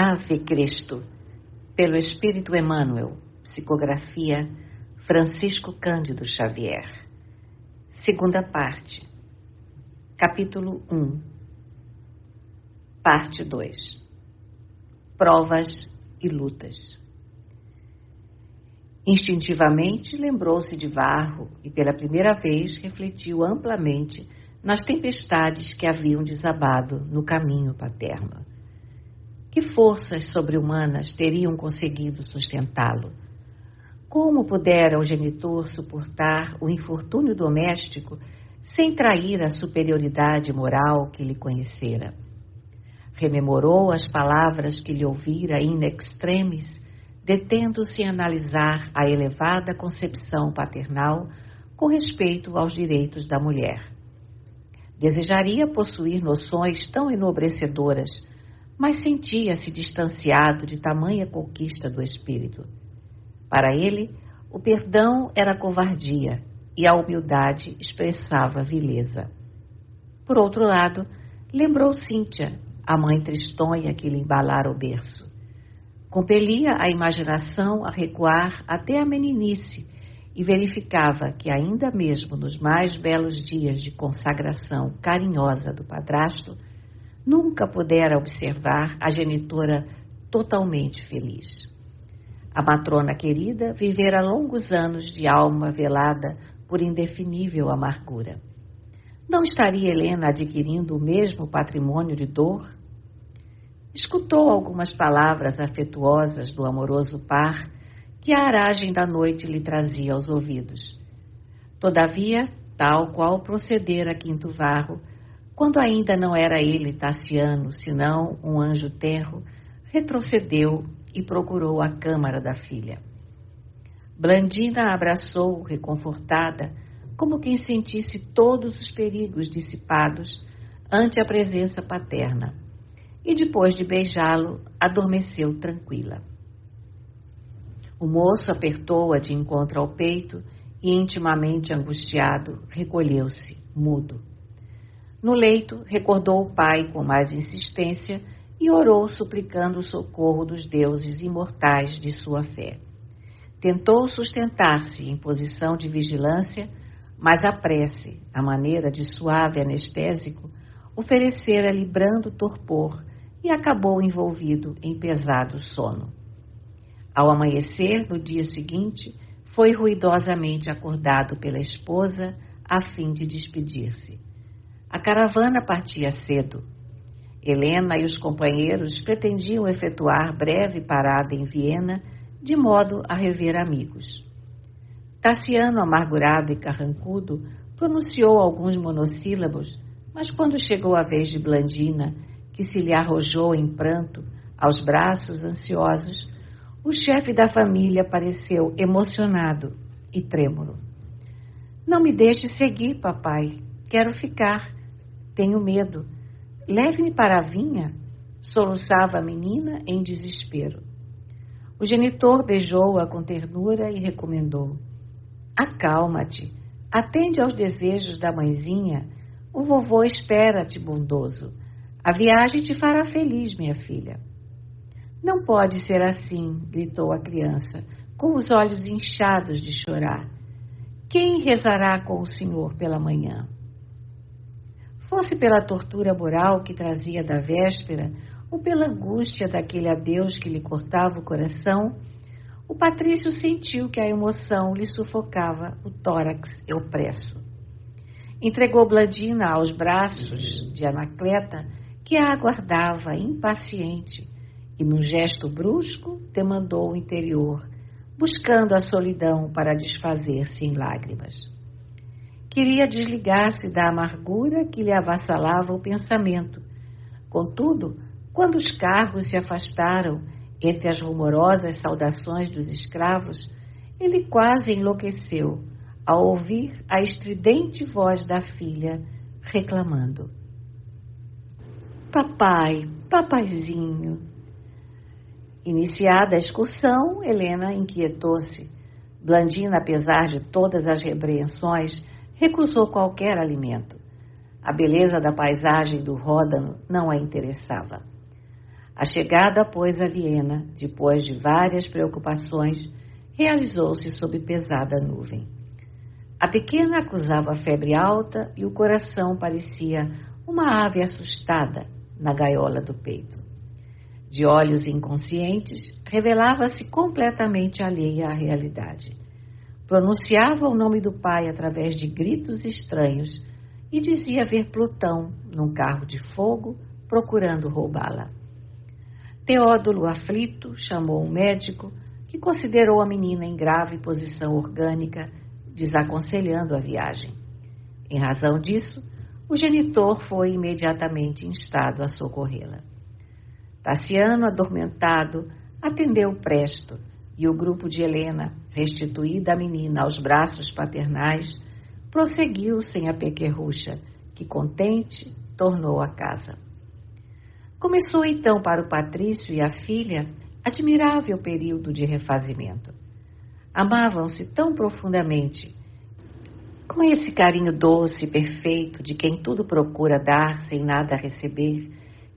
Ave Cristo, pelo Espírito Emmanuel, psicografia Francisco Cândido Xavier. Segunda parte, capítulo 1, parte 2, provas e lutas. Instintivamente lembrou-se de Varro e pela primeira vez refletiu amplamente nas tempestades que haviam desabado no caminho paterno. Que forças sobre-humanas teriam conseguido sustentá-lo? Como pudera o genitor suportar o infortúnio doméstico sem trair a superioridade moral que lhe conhecera? Rememorou as palavras que lhe ouvira in extremis, detendo-se em analisar a elevada concepção paternal com respeito aos direitos da mulher. Desejaria possuir noções tão enobrecedoras, mas sentia-se distanciado de tamanha conquista do espírito. Para ele, o perdão era covardia e a humildade expressava vileza. Por outro lado, lembrou Cíntia, a mãe tristonha que lhe embalara o berço. Compelia a imaginação a recuar até a meninice e verificava que ainda mesmo nos mais belos dias de consagração carinhosa do padrasto, nunca pudera observar a genitora totalmente feliz. A matrona querida vivera longos anos de alma velada por indefinível amargura. Não estaria Helena adquirindo o mesmo patrimônio de dor? Escutou algumas palavras afetuosas do amoroso par que a aragem da noite lhe trazia aos ouvidos. Todavia, tal qual procedera Quinto Varro, quando ainda não era ele Tassiano, senão um anjo tenro, retrocedeu e procurou a câmara da filha. Blandina a abraçou, reconfortada, como quem sentisse todos os perigos dissipados ante a presença paterna, e depois de beijá-lo, adormeceu tranquila. O moço apertou-a de encontro ao peito e, intimamente angustiado, recolheu-se, mudo. No leito, recordou o pai com mais insistência e orou suplicando o socorro dos deuses imortais de sua fé. Tentou sustentar-se em posição de vigilância, mas a prece, à maneira de suave anestésico, oferecera-lhe brando torpor e acabou envolvido em pesado sono. Ao amanhecer, no dia seguinte, foi ruidosamente acordado pela esposa a fim de despedir-se. A caravana partia cedo. Helena e os companheiros pretendiam efetuar breve parada em Viena, de modo a rever amigos. Tassiano, amargurado e carrancudo, pronunciou alguns monossílabos, mas quando chegou a vez de Blandina, que se lhe arrojou em pranto aos braços ansiosos, o chefe da família pareceu emocionado e trêmulo. "Não me deixe seguir, papai. Quero ficar. Tenho medo. Leve-me para a vinha", soluçava a menina em desespero. O genitor beijou-a com ternura e recomendou: "Acalma-te. Atende aos desejos da mãezinha. O vovô espera-te bondoso. A viagem te fará feliz, minha filha." "Não pode ser assim", gritou a criança, com os olhos inchados de chorar. "Quem rezará com o senhor pela manhã?" Fosse pela tortura moral que trazia da véspera, ou pela angústia daquele adeus que lhe cortava o coração, o patrício sentiu que a emoção lhe sufocava o tórax opresso. Entregou Blandina aos braços de Anacleta, que a aguardava impaciente, e num gesto brusco demandou o interior, buscando a solidão para desfazer-se em lágrimas. Queria desligar-se da amargura que lhe avassalava o pensamento. Contudo, quando os carros se afastaram entre as rumorosas saudações dos escravos, ele quase enlouqueceu ao ouvir a estridente voz da filha reclamando: "Papai, papaizinho." Iniciada a excursão, Helena inquietou-se. Blandina, apesar de todas as repreensões, recusou qualquer alimento. A beleza da paisagem do Ródano não a interessava. A chegada após a Viena, depois de várias preocupações, realizou-se sob pesada nuvem. A pequena acusava febre alta e o coração parecia uma ave assustada na gaiola do peito. De olhos inconscientes, revelava-se completamente alheia à realidade. Pronunciava o nome do pai através de gritos estranhos e dizia ver Plutão num carro de fogo procurando roubá-la. Teódulo, aflito, chamou um médico que considerou a menina em grave posição orgânica, desaconselhando a viagem. Em razão disso, o genitor foi imediatamente instado a socorrê-la. Tassiano, adormentado, atendeu presto e o grupo de Helena, restituída a menina aos braços paternais, prosseguiu sem a pequerrucha, que, contente, tornou a casa. Começou então para o patrício e a filha admirável período de refazimento. Amavam-se tão profundamente, com esse carinho doce e perfeito de quem tudo procura dar sem nada receber,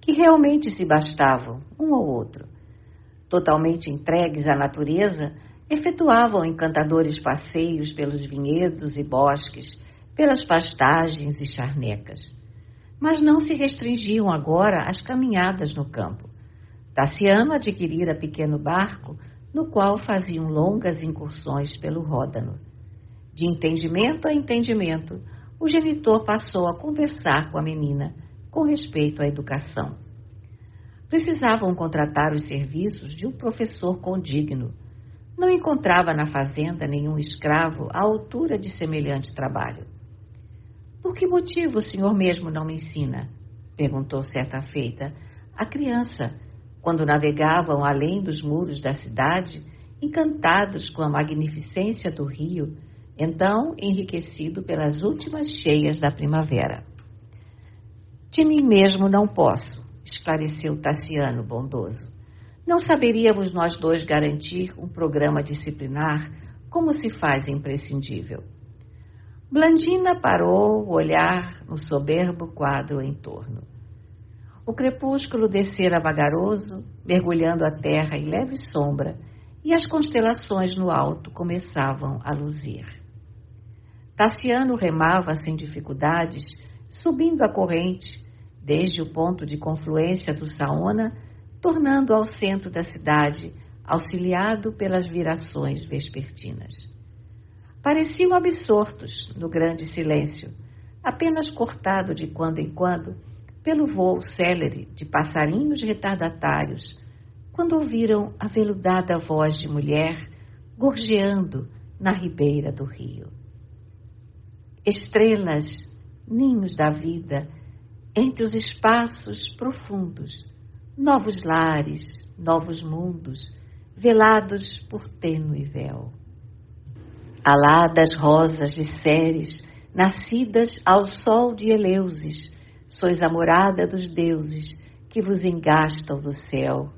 que realmente se bastavam um ao outro. Totalmente entregues à natureza, efetuavam encantadores passeios pelos vinhedos e bosques, pelas pastagens e charnecas. Mas não se restringiam agora às caminhadas no campo. Tassiano adquirira pequeno barco, no qual faziam longas incursões pelo Ródano. De entendimento a entendimento, o genitor passou a conversar com a menina com respeito à educação. Precisavam contratar os serviços de um professor condigno. Não encontrava na fazenda nenhum escravo à altura de semelhante trabalho. Por que motivo o senhor mesmo não me ensina? Perguntou certa feita a criança, quando navegavam além dos muros da cidade, encantados com a magnificência do rio, então enriquecido pelas últimas cheias da primavera. De mim mesmo não posso, esclareceu Tassiano bondoso. Não saberíamos nós dois garantir um programa disciplinar como se faz imprescindível. Blandina parou o olhar no soberbo quadro em torno. O crepúsculo descera vagaroso, mergulhando a terra em leve sombra, e as constelações no alto começavam a luzir. Tassiano remava sem dificuldades, subindo a corrente, desde o ponto de confluência do Saona, tornando ao centro da cidade, auxiliado pelas virações vespertinas. Pareciam absortos no grande silêncio, apenas cortado de quando em quando pelo vôo célere de passarinhos retardatários, quando ouviram a veludada voz de mulher gorjeando na ribeira do rio. Estrelas, ninhos da vida, entre os espaços profundos, novos lares, novos mundos, velados por tênue véu. Aladas rosas de Ceres, nascidas ao sol de Eleusis, sois a morada dos deuses que vos engastam no céu.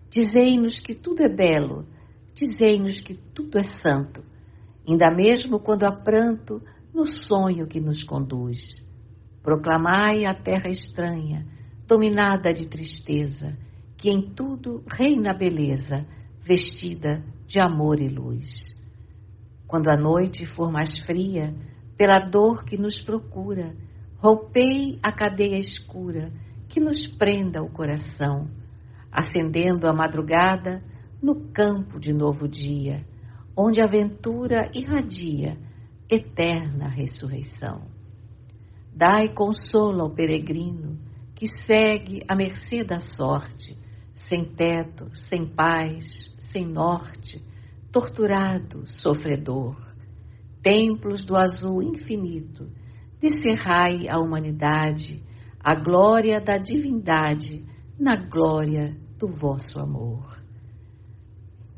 Dizei-nos que tudo é belo, dizei-nos que tudo é santo, ainda mesmo quando há pranto no sonho que nos conduz. Proclamai a terra estranha, dominada de tristeza, que em tudo reina a beleza, vestida de amor e luz. Quando a noite for mais fria, pela dor que nos procura, rompei a cadeia escura que nos prenda o coração, acendendo a madrugada no campo de novo dia, onde a ventura irradia eterna ressurreição. Dai consolo ao peregrino que segue à mercê da sorte, sem teto, sem paz, sem norte, torturado, sofredor. Templos do azul infinito, descerrai a humanidade, a glória da divindade, na glória do vosso amor.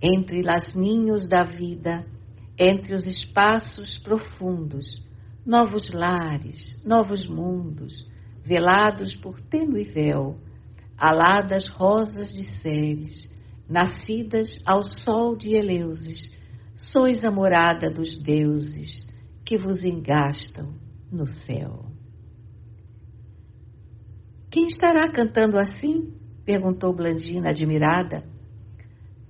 Entre lasninhos da vida, entre os espaços profundos, novos lares, novos mundos, velados por tênue véu, aladas rosas de Ceres, nascidas ao sol de Eleusis, sois a morada dos deuses que vos engastam no céu. Quem estará cantando assim? perguntou Blandina, admirada.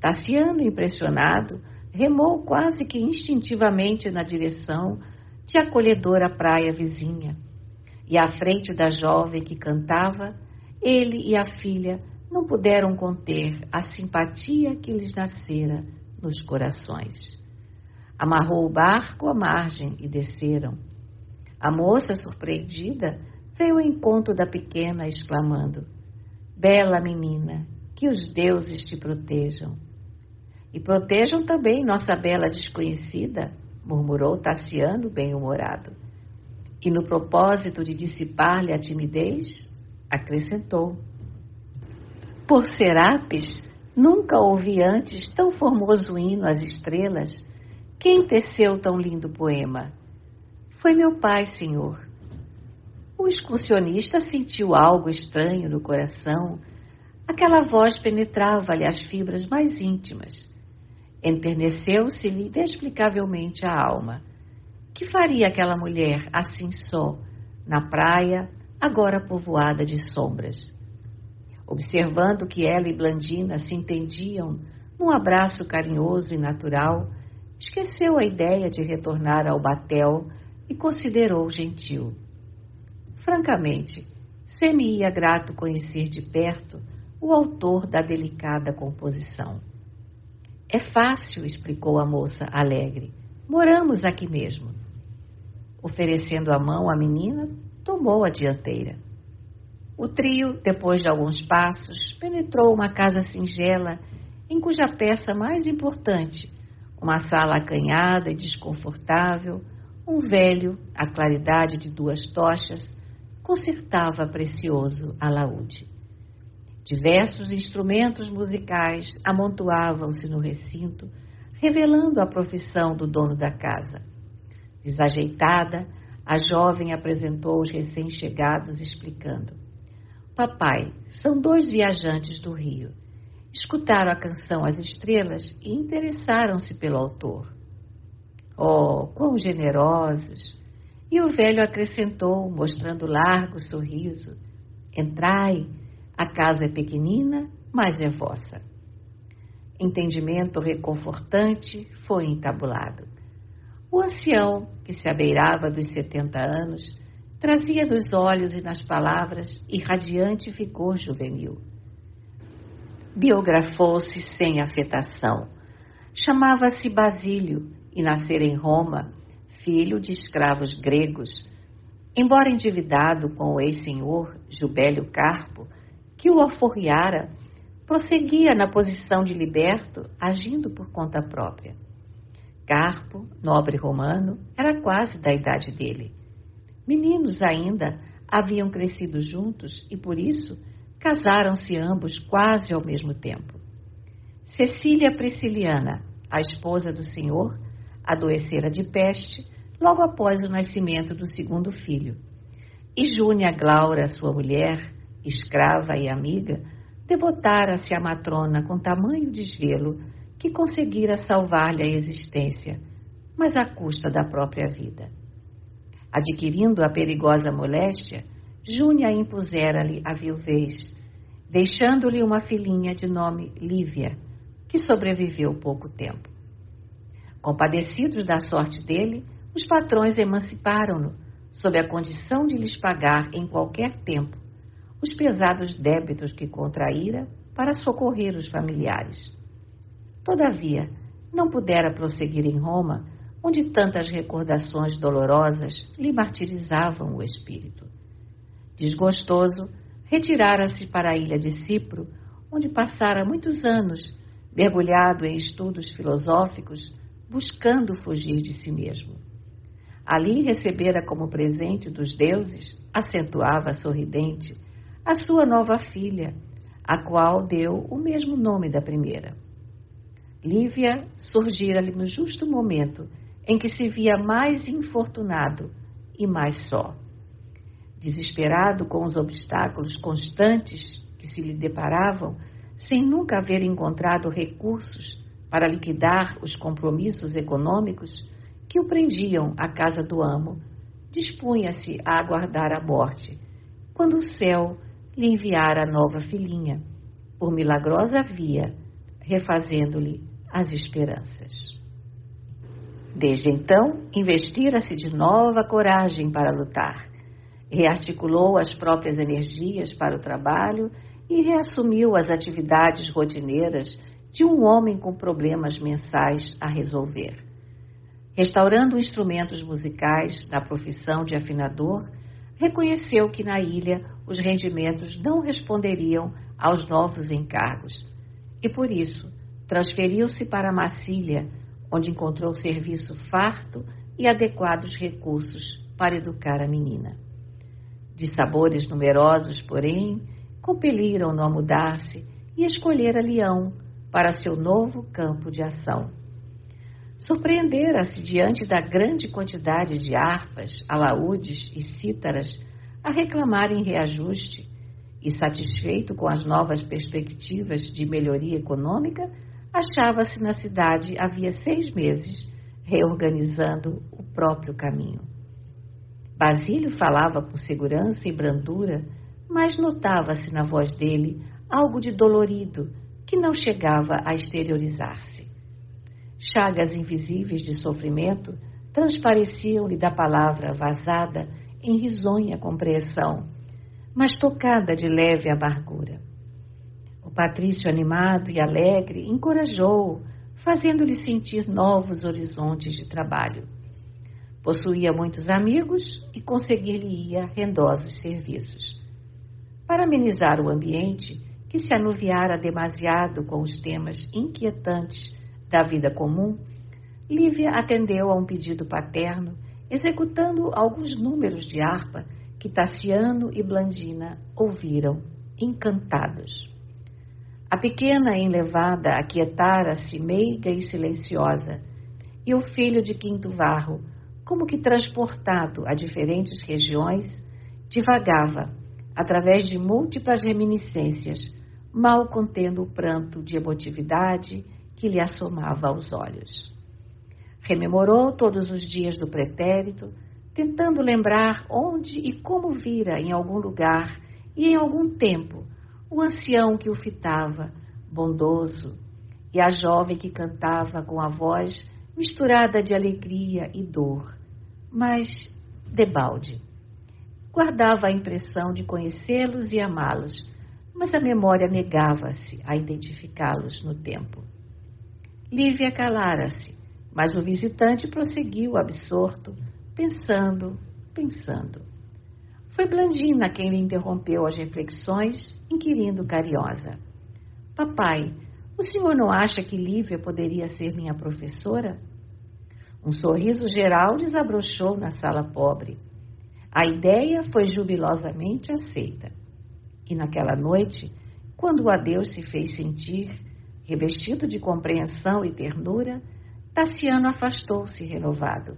Tassiano, impressionado, remou quase que instintivamente na direção de acolhedora praia vizinha. E à frente da jovem que cantava, ele e a filha não puderam conter a simpatia que lhes nascera nos corações. Amarrou o barco à margem e desceram. A moça, surpreendida, veio ao encontro da pequena, exclamando: bela menina, que os deuses te protejam. E protejam também nossa bela desconhecida, murmurou Tassiano, bem-humorado. E no propósito de dissipar-lhe a timidez, acrescentou: por Serapis, nunca ouvi antes tão formoso hino às estrelas. Quem teceu tão lindo poema? Foi meu pai, senhor. O excursionista sentiu algo estranho no coração. Aquela voz penetrava-lhe as fibras mais íntimas. Enterneceu-se-lhe inexplicavelmente a alma. Que faria aquela mulher assim só, na praia, agora povoada de sombras? Observando que ela e Blandina se entendiam num abraço carinhoso e natural, esqueceu a ideia de retornar ao batel e considerou gentil. Francamente, ser-me-ia grato conhecer de perto o autor da delicada composição. É fácil, explicou a moça alegre. Moramos aqui mesmo. Oferecendo a mão à menina, tomou a dianteira. O trio, depois de alguns passos, penetrou uma casa singela em cuja peça mais importante, uma sala acanhada e desconfortável, um velho, à claridade de 2 tochas, consertava precioso alaúde. Diversos instrumentos musicais amontoavam-se no recinto, revelando a profissão do dono da casa. Desajeitada, a jovem apresentou os recém-chegados, explicando: papai, são 2 viajantes do Rio. Escutaram a canção As Estrelas e interessaram-se pelo autor. Oh, quão generosos! E o velho acrescentou, mostrando largo sorriso: entrai, a casa é pequenina, mas é vossa. Entendimento reconfortante foi entabulado. O ancião, que se abeirava dos 70 anos, trazia nos olhos e nas palavras irradiante vigor juvenil. Biografou-se sem afetação. Chamava-se Basílio e nascera em Roma, filho de escravos gregos. Embora endividado com o ex-senhor Jubélio Carpo, que o alforriara, prosseguia na posição de liberto, agindo por conta própria. Carpo, nobre romano, era quase da idade dele. Meninos ainda haviam crescido juntos e, por isso, casaram-se ambos quase ao mesmo tempo. Cecília Prisciliana, a esposa do senhor, adoecera de peste logo após o nascimento do 2º filho. E Júnia Glaura, sua mulher, escrava e amiga, devotara-se à matrona com tamanho desvelo que conseguira salvar-lhe a existência, mas à custa da própria vida. Adquirindo a perigosa moléstia, Júnia impusera-lhe a viuvez, deixando-lhe uma filhinha de nome Lívia, que sobreviveu pouco tempo. Compadecidos da sorte dele, os patrões emanciparam-no, sob a condição de lhes pagar em qualquer tempo os pesados débitos que contraíra para socorrer os familiares. Todavia, não pudera prosseguir em Roma, onde tantas recordações dolorosas lhe martirizavam o espírito. Desgostoso, retirara-se para a ilha de Cipro, onde passara muitos anos, mergulhado em estudos filosóficos, buscando fugir de si mesmo. Ali recebera como presente dos deuses, acentuava sorridente, a sua nova filha, a qual deu o mesmo nome da primeira. Lívia surgira-lhe no justo momento em que se via mais infortunado e mais só. Desesperado com os obstáculos constantes que se lhe deparavam, sem nunca haver encontrado recursos para liquidar os compromissos econômicos que o prendiam à casa do amo, dispunha-se a aguardar a morte, quando o céu lhe enviara a nova filhinha, por milagrosa via, refazendo-lhe as esperanças. Desde então, investira-se de nova coragem para lutar. Rearticulou as próprias energias para o trabalho e reassumiu as atividades rotineiras de um homem com problemas mensais a resolver. Restaurando instrumentos musicais na profissão de afinador, reconheceu que na ilha os rendimentos não responderiam aos novos encargos e, por isso, transferiu-se para Marcília, onde encontrou serviço farto e adequados recursos para educar a menina. Dissabores numerosos, porém, compeliram-no a mudar-se e escolher a Leão para seu novo campo de ação. Surpreendera-se diante da grande quantidade de harpas, alaúdes e cítaras a reclamarem reajuste e, satisfeito com as novas perspectivas de melhoria econômica, achava-se na cidade havia 6 meses, reorganizando o próprio caminho. Basílio falava com segurança e brandura, mas notava-se na voz dele algo de dolorido que não chegava a exteriorizar-se. Chagas invisíveis de sofrimento transpareciam-lhe da palavra vazada em risonha compreensão, mas tocada de leve amargura. O patrício animado e alegre encorajou-o, fazendo-lhe sentir novos horizontes de trabalho. Possuía muitos amigos e conseguir-lhe-ia rendosos serviços. Para amenizar o ambiente, que se anuviara demasiado com os temas inquietantes da vida comum, Lívia atendeu a um pedido paterno, executando alguns números de harpa que Tassiano e Blandina ouviram, encantados. A pequena enlevada aquietara-se meiga e silenciosa, e o filho de Quinto Varro, como que transportado a diferentes regiões, divagava, através de múltiplas reminiscências, mal contendo o pranto de emotividade que lhe assomava aos olhos. Rememorou todos os dias do pretérito, tentando lembrar onde e como vira em algum lugar e em algum tempo o ancião que o fitava, bondoso, e a jovem que cantava com a voz misturada de alegria e dor, mas debalde. Guardava a impressão de conhecê-los e amá-los, mas a memória negava-se a identificá-los no tempo. Lívia calara-se, mas o visitante prosseguiu absorto, pensando. Foi Blandina quem lhe interrompeu as reflexões, inquirindo carinhosa: Papai, o senhor não acha que Lívia poderia ser minha professora? Um sorriso geral desabrochou na sala pobre. A ideia foi jubilosamente aceita. E naquela noite, quando o adeus se fez sentir, revestido de compreensão e ternura, Tassiano afastou-se renovado.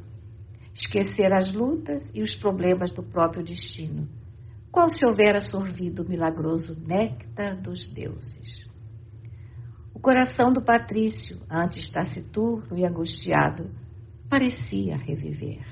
Esquecera as lutas e os problemas do próprio destino, qual se houvera sorvido o milagroso néctar dos deuses. O coração do patrício, antes taciturno e angustiado, parecia reviver.